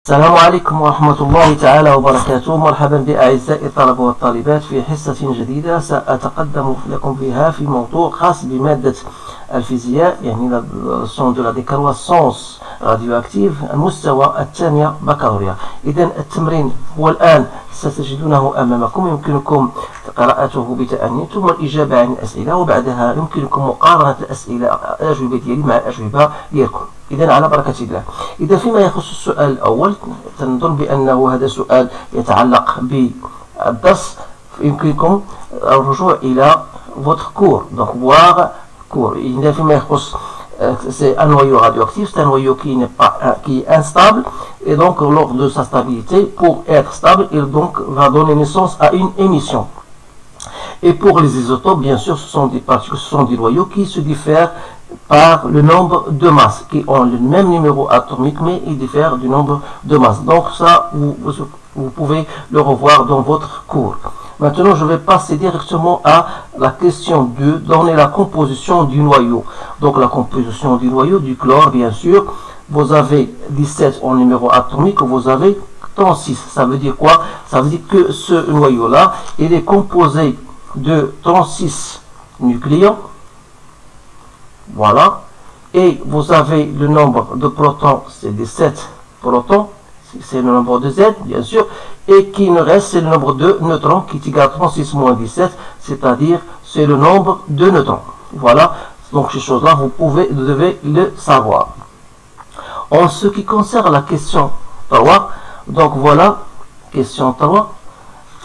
السلام عليكم ورحمة الله تعالى وبركاته. مرحبا بأعزائي الطلبة والطالبات في حصة جديدة سأتقدم لكم فيها في موضوع خاص بمادة الفيزياء، يعني leçon de la décroissance radioactive المستوى الثانية بكالوريا. إذن التمرين هو الآن ستجدونه أمامكم، يمكنكم قراءته بتأني ثم الإجابة عن الأسئلة، وبعدها يمكنكم مقارنة الأجوبة ديالي مع الأجوبة ديالكم. إذن على بركة الله. إذا فيما يخص السؤال الأول تنظن بأنه هذا سؤال يتعلق بالدرس، يمكنكم الرجوع إلى votre cours, donc voir cours. إذا فيما يخص c'est un noyau radioactif, c'est un noyau qui est instable, et donc lors de sa stabilité, pour être stable, il donc va donner naissance à une émission. Et pour les isotopes, bien sûr, ce sont des particules, ce sont des noyaux qui se diffèrent par le nombre de masses, qui ont le même numéro atomique, mais ils diffèrent du nombre de masses. Donc ça, vous pouvez le revoir dans votre cours. Maintenant, je vais passer directement à la question 2, donner la composition du noyau. Donc la composition du noyau, du chlore, bien sûr, vous avez 17 en numéro atomique, vous avez 36. Ça veut dire quoi? Ça veut dire que ce noyau-là, il est composé de 36 nucléons. Voilà. Et vous avez le nombre de protons, c'est 17 protons. C'est le nombre de Z, bien sûr. Et qui nous reste, c'est le nombre de neutrons qui est égal à 36 moins 17, c'est-à-dire c'est le nombre de neutrons. Voilà. Donc ces choses-là, vous devez le savoir. En ce qui concerne la question 3, donc voilà, question 3,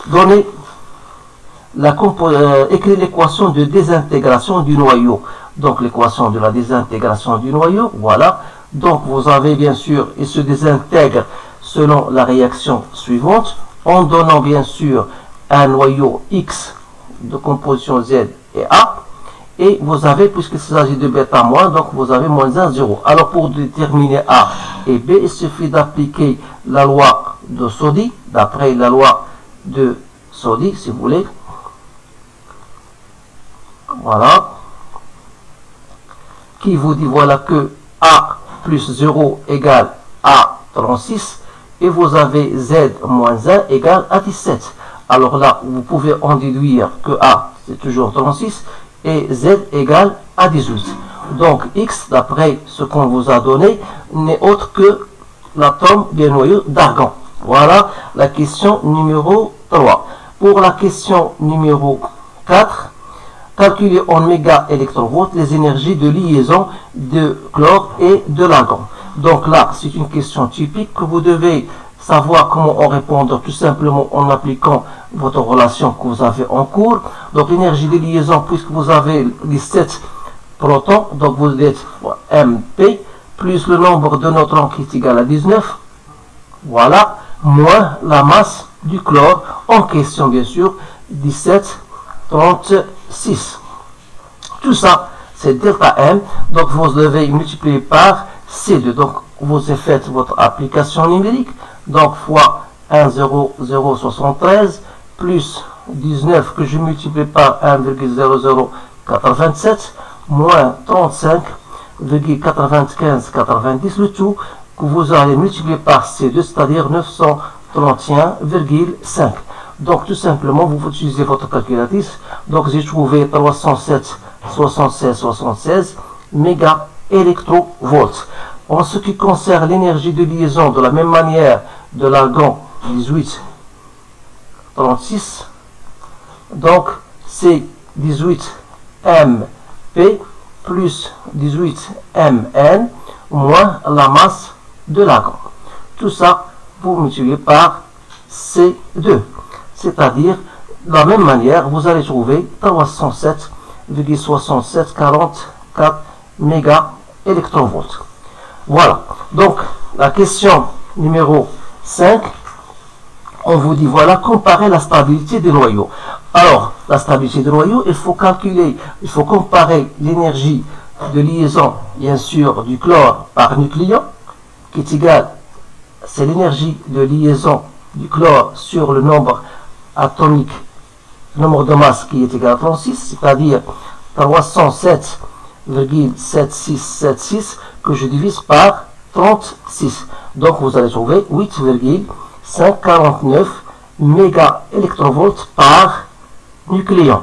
donnez écrire l'équation de désintégration du noyau. Donc l'équation de la désintégration du noyau, voilà. Donc vous avez bien sûr, il se désintègre selon la réaction suivante, en donnant bien sûr un noyau X de composition Z et A. Et vous avez, puisqu'il s'agit de bêta moins, donc vous avez moins 1, 0. Alors pour déterminer A et B, il suffit d'appliquer la loi de Soddy, d'après la loi de Soddy, si vous voulez. Voilà. Qui vous dit, voilà que A plus 0 égale A 36, et vous avez Z moins 1 égale à 17. Alors là, vous pouvez en déduire que A, c'est toujours 36, et Z égale à 18. Donc X, d'après ce qu'on vous a donné, n'est autre que l'atome des noyaux d'argon. Voilà la question numéro 3. Pour la question numéro 4, calculer en mégaélectronvolts les énergies de liaison de chlore et de l'argon. Donc là, c'est une question typique que vous devez savoir comment en répondre, tout simplement en appliquant votre relation que vous avez en cours. Donc l'énergie de liaison, puisque vous avez 17 protons, donc vous êtes MP, plus le nombre de neutrons qui est égal à 19, voilà, moins la masse du chlore en question, bien sûr, 17, 36. Tout ça, c'est delta M, donc vous devez multiplier par C2. Donc vous faites votre application numérique, donc fois 1,0073 plus 19 que je multiplie par 1,0087 moins 35,9590, le tout que vous allez multiplier par C2, c'est-à-dire 931,5. Donc tout simplement, vous utilisez votre calculatrice. Donc j'ai trouvé 307,76,76 mégaélectronvolts. En ce qui concerne l'énergie de liaison, de la même manière de l'argon 18,36, donc c'est 18MP plus 18Mn moins la masse de l'argon. Tout ça, vous multipliez par C2. C'est-à-dire, de la même manière, vous allez trouver 307,6744 mégaélectronvolts. Voilà. Donc, la question numéro 5, on vous dit, voilà, comparer la stabilité des noyaux. Alors, la stabilité des noyaux, il faut calculer, il faut comparer l'énergie de liaison, bien sûr, du chlore par nucléon, qui est égale, c'est l'énergie de liaison du chlore sur le nombre atomique, le nombre de masse qui est égal à 36, c'est-à-dire 307,7676 que je divise par 36. Donc vous allez trouver 8,549 mégaélectrovolts par nucléon.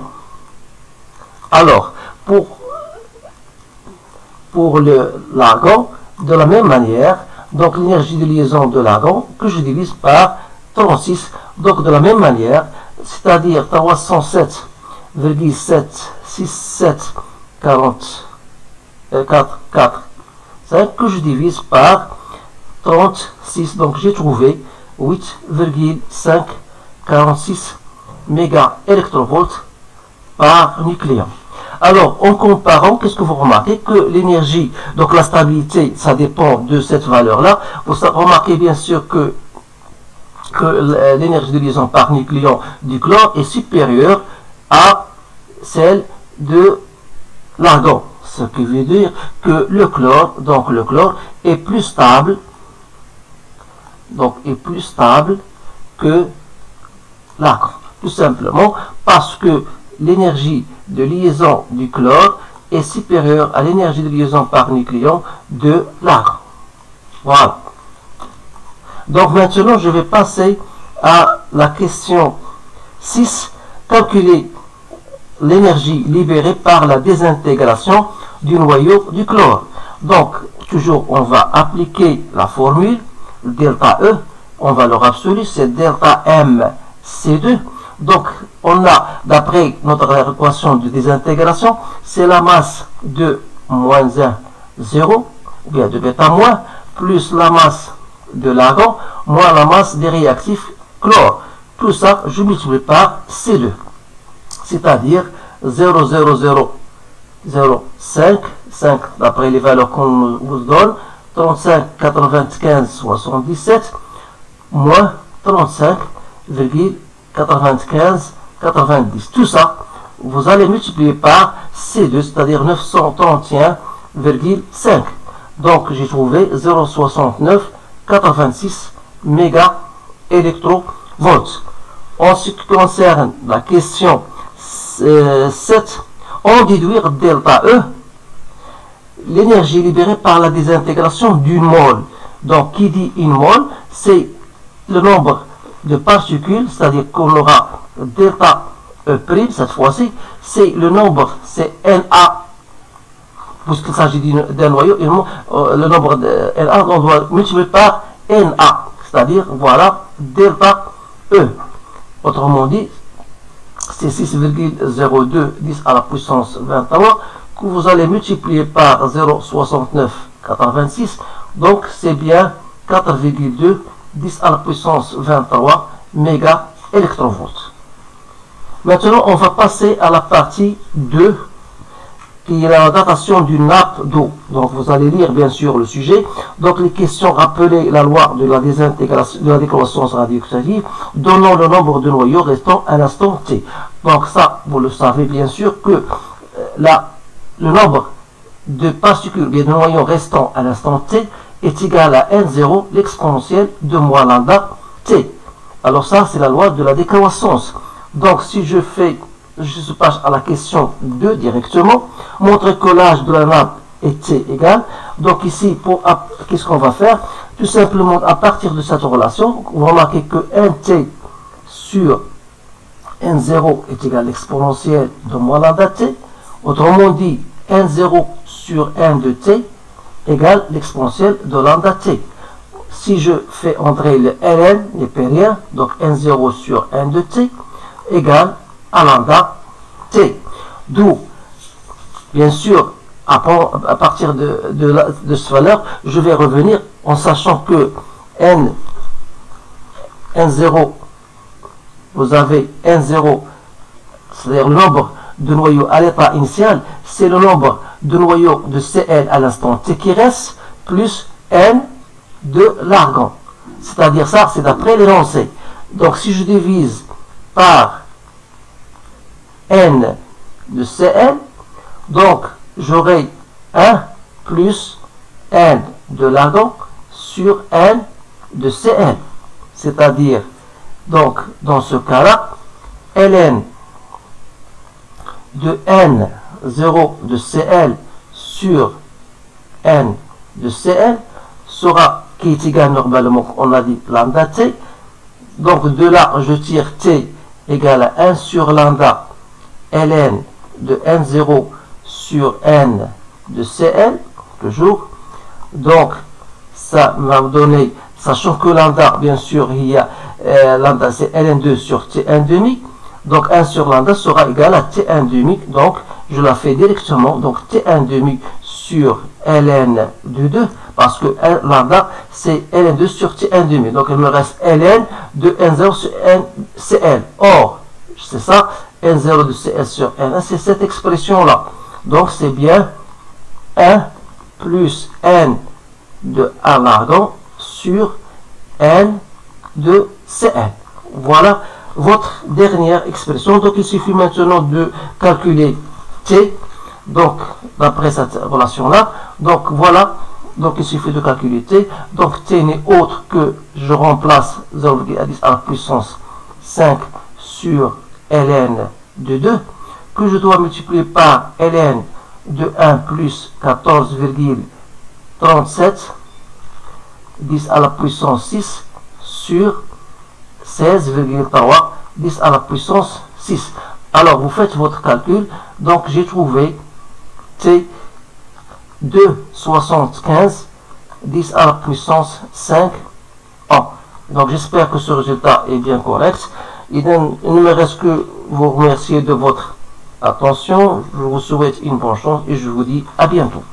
Alors, pour l'argon, de la même manière, donc l'énergie de liaison de l'argon que je divise par 36, donc de la même manière, c'est-à-dire 307,6744,5 que je divise par 36, donc j'ai trouvé 8,546 mégaélectrovolts par nucléon. Alors, en comparant, qu'est-ce que vous remarquez? Que l'énergie, donc la stabilité, ça dépend de cette valeur-là. Vous remarquez bien sûr que l'énergie de liaison par nucléon du chlore est supérieure à celle de l'argon. Ce qui veut dire que le chlore est plus stable, que l'argon. Tout simplement parce que l'énergie de liaison du chlore est supérieure à l'énergie de liaison par nucléon de l'argon. Voilà. Donc maintenant, je vais passer à la question 6. Calculer l'énergie libérée par la désintégration du noyau du chlore. Donc, toujours, on va appliquer la formule delta E en valeur absolue, c'est delta M C2. Donc, on a, d'après notre équation de désintégration, c'est la masse de moins 1, 0, ou bien de bêta moins, plus la masse de l'argon, moins la masse des réactifs chlore. Tout ça, je multiplie par C2. C'est-à-dire 0,0005, 5 d'après les valeurs qu'on vous donne, 35, 95, 77, moins 35,95, 90. Tout ça, vous allez multiplier par C2, c'est-à-dire 931,5. Donc, j'ai trouvé 0,6986 mégaélectrovolts. En ce qui concerne la question 7, on déduire delta E, l'énergie libérée par la désintégration d'une mole. Donc, qui dit une mole, c'est le nombre de particules, c'est-à-dire qu'on aura delta E', cette fois-ci, c'est le nombre, c'est Na, puisqu'il s'agit d'un noyau, le nombre de Na, on doit multiplier par Na, c'est-à-dire, voilà, delta E. Autrement dit, c'est 6,02 10 à la puissance 23 que vous allez multiplier par 0,6986. Donc, c'est bien 4,2 10 à la puissance 23 mégaélectrovolts. Maintenant, on va passer à la partie 2, qui est la datation d'une nappe d'eau. Donc, vous allez lire bien sûr le sujet. Donc, les questions rappelaient la loi de la désintégration, de la décroissance radioactive, donnant le nombre de noyaux restant à l'instant T. Donc, ça, vous le savez bien sûr que le nombre de particules, bien de noyaux restants à l'instant T est égal à N0, l'exponentielle de moins lambda T. Alors, ça, c'est la loi de la décroissance. Donc, si je passe à la question 2 directement, montrer que l'âge de la nappe est T égal. Donc ici, qu'est-ce qu'on va faire? Tout simplement, à partir de cette relation, vous remarquez que NT sur N0 est égal à l'exponentielle de moins lambda T. Autrement dit, N0 sur N de T égale l'exponentielle de lambda T. Si je fais entrer le Ln, il n'y a rien, donc N0 sur N de T égale à lambda T. D'où, bien sûr, à partir de cette valeur, je vais revenir en sachant que N0, vous avez N0, c'est-à-dire le nombre de noyaux à l'état initial, c'est le nombre de noyaux de Cl à l'instant T qui reste, plus N de l'argon. C'est-à-dire ça, c'est d'après l'énoncé. Donc si je divise par N de Cl, donc j'aurai 1 plus N de l'argon sur N de Cl. C'est-à-dire, donc, dans ce cas-là, Ln de N0 de Cl sur N de Cl sera qui est égal normalement, on a dit lambda t. Donc de là, je tire t égale à 1 sur lambda ln de n0 sur n de cl, toujours. Donc ça m'a donné, sachant que lambda, bien sûr, il y a lambda c'est ln2 sur t1 demi. Donc 1 sur lambda sera égal à t1 demi. Donc je la fais directement. Donc t1 demi sur ln de 2. Parce que lambda c'est ln2 sur t1 demi. Donc il me reste ln de n0 sur cl. Or, c'est ça, n0 de cl sur n1, c'est cette expression-là. Donc c'est bien 1 plus n de A largant sur n de cl. Voilà votre dernière expression. Donc il suffit maintenant de calculer t, donc d'après cette relation là. Donc voilà, donc il suffit de calculer t. Donc t n'est autre que, je remplace 0,10 à la puissance 5 sur ln de 2, que je dois multiplier par ln de 1 plus 14,37 10 à la puissance 6 sur 16,3 10 à la puissance 6. Alors vous faites votre calcul. Donc j'ai trouvé t de 75 10 à la puissance 5 ans. Donc j'espère que ce résultat est bien correct. Il ne me reste que vous remercier de votre attention. Je vous souhaite une bonne chance et je vous dis à bientôt.